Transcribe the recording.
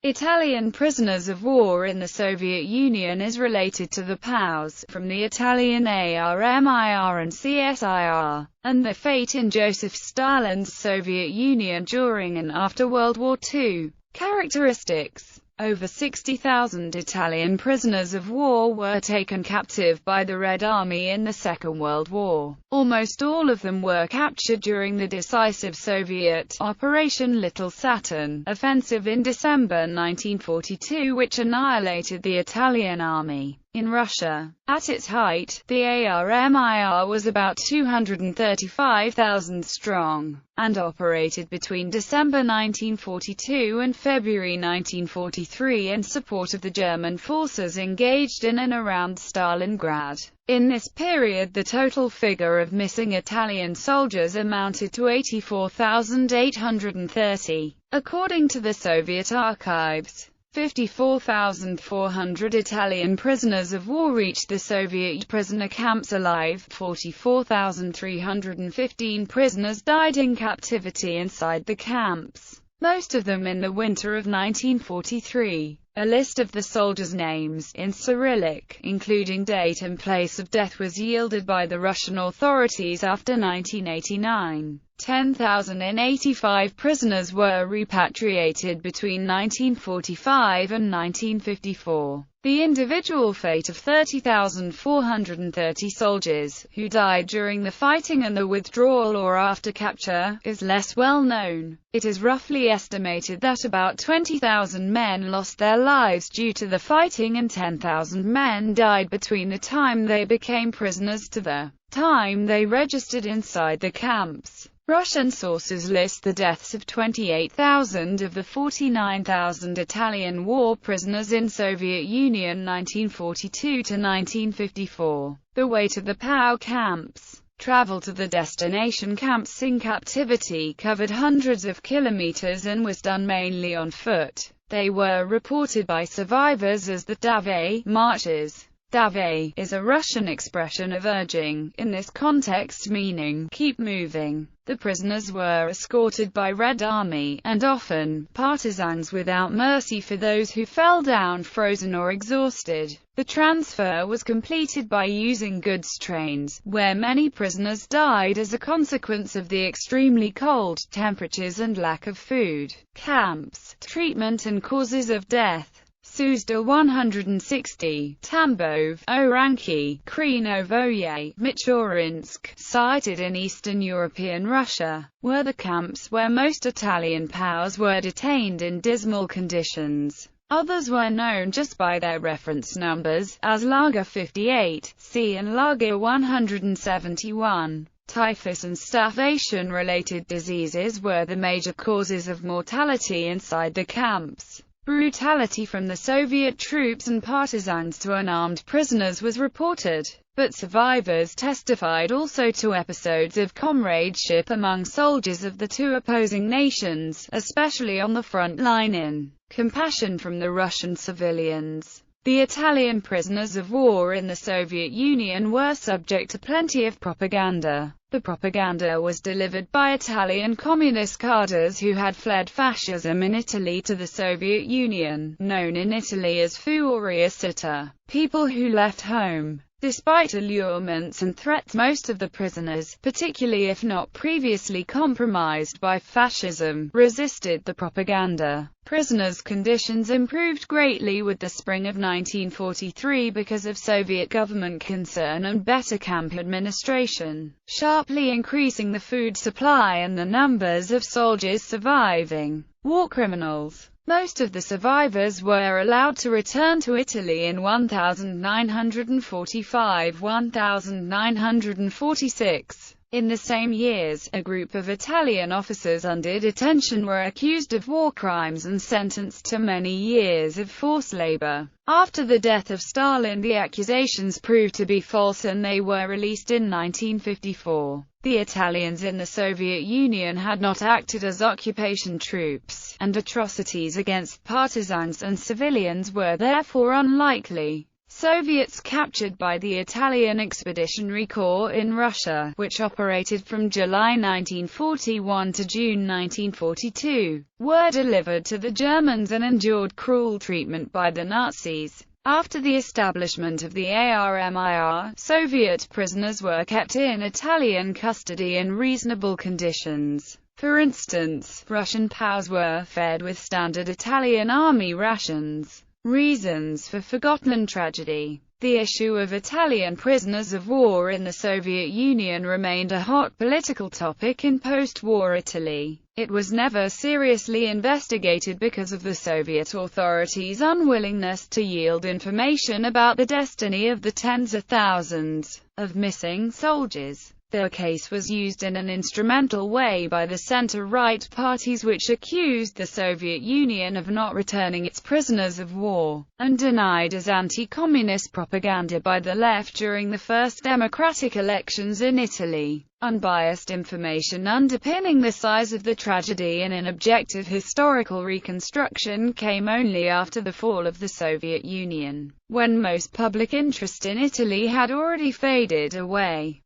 Italian prisoners of war in the Soviet Union is related to the POWs, from the Italian ARMIR and CSIR, and their fate in Joseph Stalin's Soviet Union during and after World War II. Characteristics: over 60,000 Italian prisoners of war were taken captive by the Red Army in the Second World War. Almost all of them were captured during the decisive Soviet Operation Little Saturn offensive in December 1942, which annihilated the Italian army in Russia. At its height, the ARMIR was about 235,000 strong, and operated between December 1942 and February 1943 in support of the German forces engaged in and around Stalingrad. In this period, the total figure of missing Italian soldiers amounted to 84,830. According to the Soviet archives, 54,400 Italian prisoners of war reached the Soviet prisoner camps alive. 44,315 prisoners died in captivity inside the camps, most of them in the winter of 1943. A list of the soldiers' names, in Cyrillic, including date and place of death, was yielded by the Russian authorities after 1989. 10,085 prisoners were repatriated between 1945 and 1954. The individual fate of 30,430 soldiers, who died during the fighting and the withdrawal or after capture, is less well known. It is roughly estimated that about 20,000 men lost their lives due to the fighting and 10,000 men died between the time they became prisoners to the time they registered inside the camps. Russian sources list the deaths of 28,000 of the 49,000 Italian war prisoners in Soviet Union 1942 to 1954. The way to the POW camps. Travel to the destination camps in captivity covered hundreds of kilometers and was done mainly on foot. They were reported by survivors as the Davay marches. Davay is a Russian expression of urging, in this context meaning, keep moving. The prisoners were escorted by Red Army, and often, partisans without mercy for those who fell down frozen or exhausted. The transfer was completed by using goods trains, where many prisoners died as a consequence of the extremely cold temperatures and lack of food. Camps, treatment and causes of death. Suzdal 160, Tambov, Oranki, Krinovoye, Michurinsk, sited in Eastern European Russia, were the camps where most Italian POWs were detained in dismal conditions. Others were known just by their reference numbers, as Lager 58C and Lager 171. Typhus and starvation-related diseases were the major causes of mortality inside the camps. Brutality from the Soviet troops and partisans to unarmed prisoners was reported, but survivors testified also to episodes of comradeship among soldiers of the two opposing nations, especially on the front line, in compassion from the Russian civilians. The Italian prisoners of war in the Soviet Union were subject to plenty of propaganda. The propaganda was delivered by Italian communist cadres who had fled fascism in Italy to the Soviet Union, known in Italy as fuoriuscita, people who left home. Despite allurements and threats, most of the prisoners, particularly if not previously compromised by fascism, resisted the propaganda. Prisoners' conditions improved greatly with the spring of 1943 because of Soviet government concern and better camp administration, sharply increasing the food supply and the numbers of soldiers surviving. War criminals. Most of the survivors were allowed to return to Italy in 1945–1946. In the same years, a group of Italian officers under detention were accused of war crimes and sentenced to many years of forced labor. After the death of Stalin, the accusations proved to be false and they were released in 1954. The Italians in the Soviet Union had not acted as occupation troops, and atrocities against partisans and civilians were therefore unlikely. Soviets captured by the Italian Expeditionary Corps in Russia, which operated from July 1941 to June 1942, were delivered to the Germans and endured cruel treatment by the Nazis. After the establishment of the ARMIR, Soviet prisoners were kept in Italian custody in reasonable conditions. For instance, Russian POWs were fed with standard Italian army rations. Reasons for forgotten tragedy. The issue of Italian prisoners of war in the Soviet Union remained a hot political topic in post-war Italy. It was never seriously investigated because of the Soviet authorities' unwillingness to yield information about the destiny of the tens of thousands of missing soldiers. The case was used in an instrumental way by the center-right parties, which accused the Soviet Union of not returning its prisoners of war, and denied as anti-communist propaganda by the left during the first democratic elections in Italy. Unbiased information underpinning the size of the tragedy and an objective historical reconstruction came only after the fall of the Soviet Union, when most public interest in Italy had already faded away.